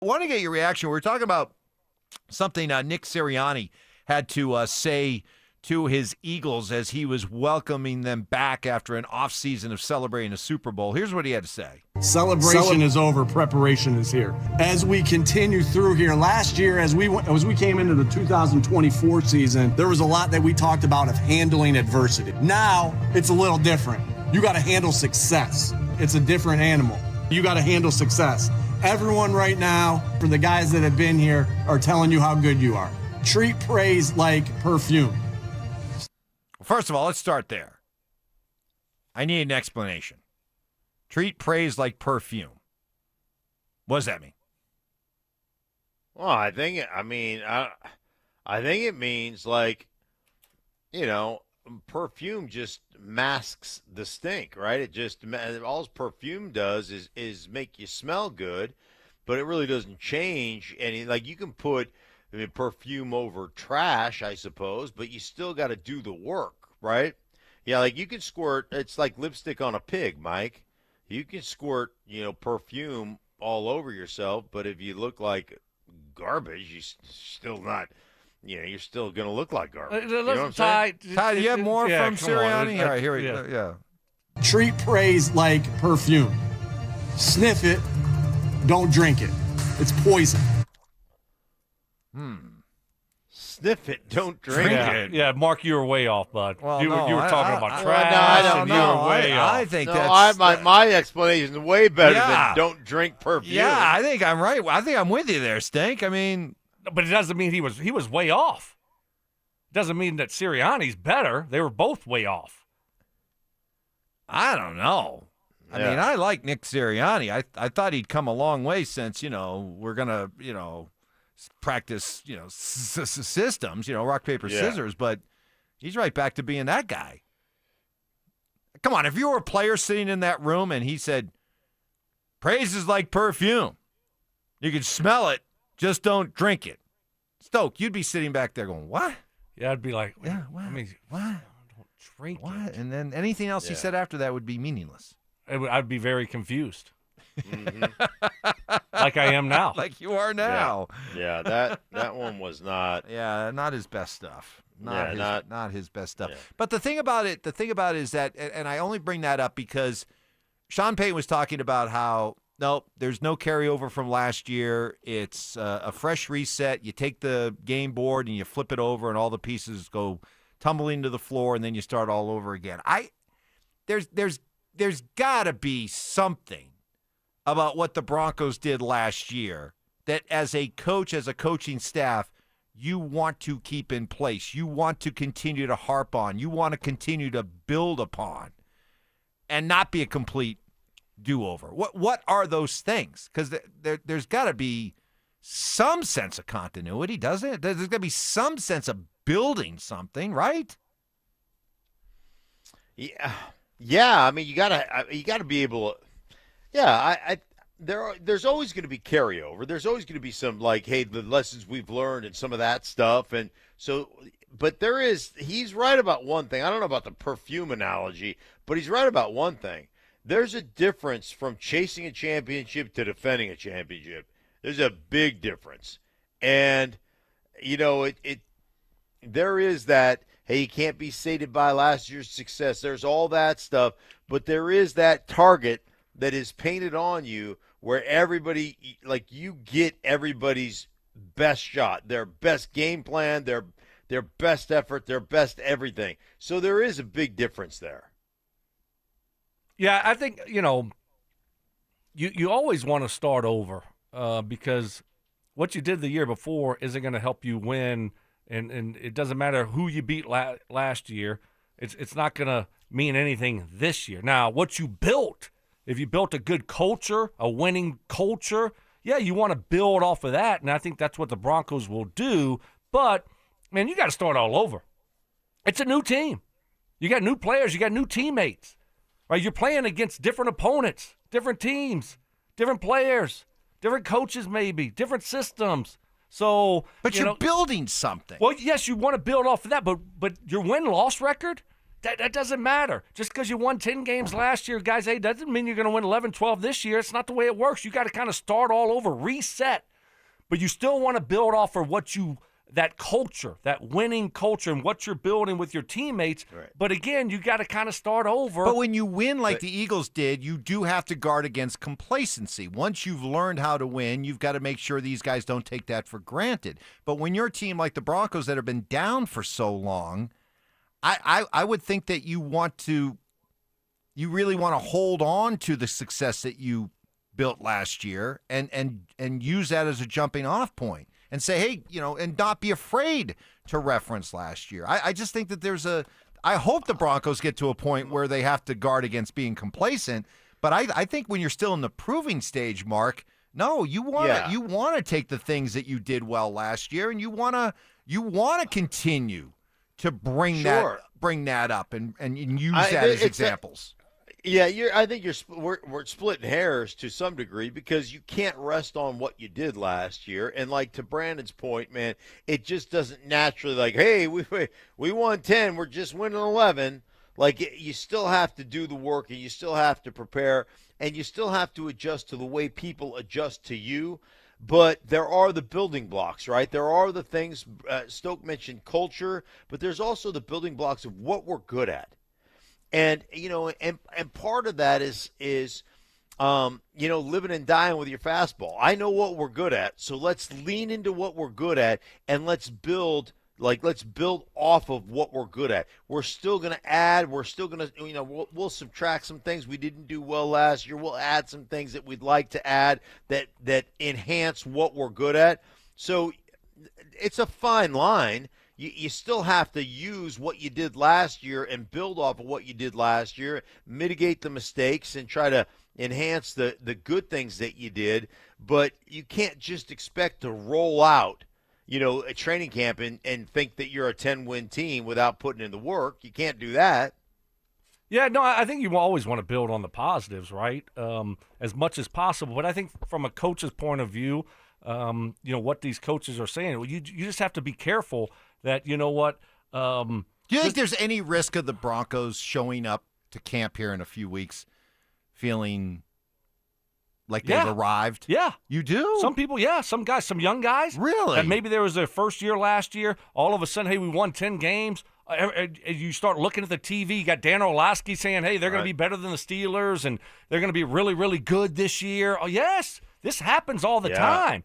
I want to get your reaction. We're talking about something Nick Sirianni had to say to his Eagles as he was welcoming them back after an offseason of celebrating a Super Bowl. Here's what he had to say. Celebration is over. Preparation is here. As we continue through here, last year as we came into the 2024 season, there was a lot that we talked about of handling adversity. Now it's a little different. You got to handle success. It's a different animal. You got to handle success. Everyone right now, for the guys that have been here, are telling you how good you are. Treat praise like perfume. First of all, let's start there. I need an explanation. Treat praise like perfume. What does that mean? Well, I think it means like, perfume just masks the stink, right? All perfume does is make you smell good, but it really doesn't change any. Like you can put perfume over trash, I suppose, but you still got to do the work, right? Yeah, like you can squirt. It's like lipstick on a pig, Mike. You can squirt, perfume all over yourself, but if you look like garbage, you're still not. You're still going to look like garbage. You know what I'm saying? Ty, do you have more from Sirianni? On. All right, here we go. Yeah. Treat praise like perfume. Sniff it. Don't drink it. It's poison. Sniff it. Don't drink it. Yeah, Mark, you were way off, bud. Well, you were talking about trash. I don't and you were way off. I think my explanation is way better than don't drink perfume. Yeah, I think I'm right. I think I'm with you there, Stink. I mean, but it doesn't mean he was way off. It doesn't mean that Sirianni's better. They were both way off. I don't know. I mean, I like Nick Sirianni. I thought he'd come a long way since, we're going to, practice, systems, rock, paper, scissors, but he's right back to being that guy. Come on, if you were a player sitting in that room and he said, praise is like perfume. You can smell it, just don't drink it. Stoke, you'd be sitting back there going, what? Yeah, I'd be like, yeah, what? What? Don't drink it. And then anything else he said after that would be meaningless. I'd be very confused. Mm-hmm. Like I am now. Like you are now. Yeah, that one was not. Yeah, not his best stuff. Not his best stuff. Yeah. But the thing about it is that, and I only bring that up because Sean Payton was talking about how, nope, there's no carryover from last year. It's a fresh reset. You take the game board and you flip it over and all the pieces go tumbling to the floor and then you start all over again. There's got to be something about what the Broncos did last year that as a coach, as a coaching staff, you want to keep in place. You want to continue to harp on. You want to continue to build upon and not be a complete do-over. What are those things? Because there's got to be some sense of continuity, doesn't it? There's got to be some sense of building something, right? Yeah. I mean, you gotta be able to. Yeah, there's always going to be carryover. There's always going to be some like, hey, the lessons we've learned and some of that stuff. And so, but he's right about one thing. I don't know about the perfume analogy, but he's right about one thing. There's a difference from chasing a championship to defending a championship. There's a big difference. And, there is that, hey, you can't be sated by last year's success. There's all that stuff. But there is that target that is painted on you where everybody, like you get everybody's best shot, their best game plan, their best effort, their best everything. So there is a big difference there. Yeah, I think, you always want to start over because what you did the year before isn't going to help you win, and it doesn't matter who you beat last year. It's not going to mean anything this year. Now, what you built, if you built a good culture, a winning culture, yeah, you want to build off of that, and I think that's what the Broncos will do. But, man, you got to start all over. It's a new team. You got new players. You got new teammates. Right? You're playing against different opponents, different teams, different players, different coaches maybe, different systems. So, but you're building something. Well, yes, you want to build off of that, but your win-loss record, that doesn't matter. Just because you won 10 games last year, guys, hey, that doesn't mean you're going to win 11, 12 this year. It's not the way it works. You got to kind of start all over, reset but you still want to build off of that culture, that winning culture, and what you're building with your teammates. Right. But again, you got to kind of start over. But when you win like the Eagles did, you do have to guard against complacency. Once you've learned how to win, you've got to make sure these guys don't take that for granted. But when you're a team like the Broncos that have been down for so long, I would think that you really want to hold on to the success that you built last year and use that as a jumping off point. And say, hey, and not be afraid to reference last year. I just think that I hope the Broncos get to a point where they have to guard against being complacent. But I think when you're still in the proving stage, Mark, no, you want to take the things that you did well last year, and you want to continue to bring that up and use that as examples. Yeah, I think we're splitting hairs to some degree because you can't rest on what you did last year. And like to Brandon's point, man, it just doesn't naturally like, hey, we won 10, we're just winning 11. Like you still have to do the work, and you still have to prepare, and you still have to adjust to the way people adjust to you. But there are the building blocks, right? There are the things. Stoke mentioned culture, but there's also the building blocks of what we're good at. And and part of that is living and dying with your fastball. I know what we're good at, so let's lean into what we're good at, and let's build off of what we're good at. We're still going to add. We're still going to we'll subtract some things we didn't do well last year. We'll add some things that we'd like to add that enhance what we're good at. So it's a fine line. You still have to use what you did last year and build off of what you did last year, mitigate the mistakes, and try to enhance the good things that you did. But you can't just expect to roll out, a training camp and think that you're a 10-win team without putting in the work. You can't do that. Yeah, no, I think you always want to build on the positives, right, as much as possible. But I think from a coach's point of view, what these coaches are saying, you just have to be careful that, do you think there's any risk of the Broncos showing up to camp here in a few weeks feeling like they've arrived? Yeah. You do? Some people, yeah. Some guys, some young guys. Really? And maybe there was their first year last year. All of a sudden, hey, we won 10 games. You start looking at the TV. You got Dan Orlovsky saying, hey, they're going to be better than the Steelers, and they're going to be really, really good this year. Oh, yes. This happens all the time.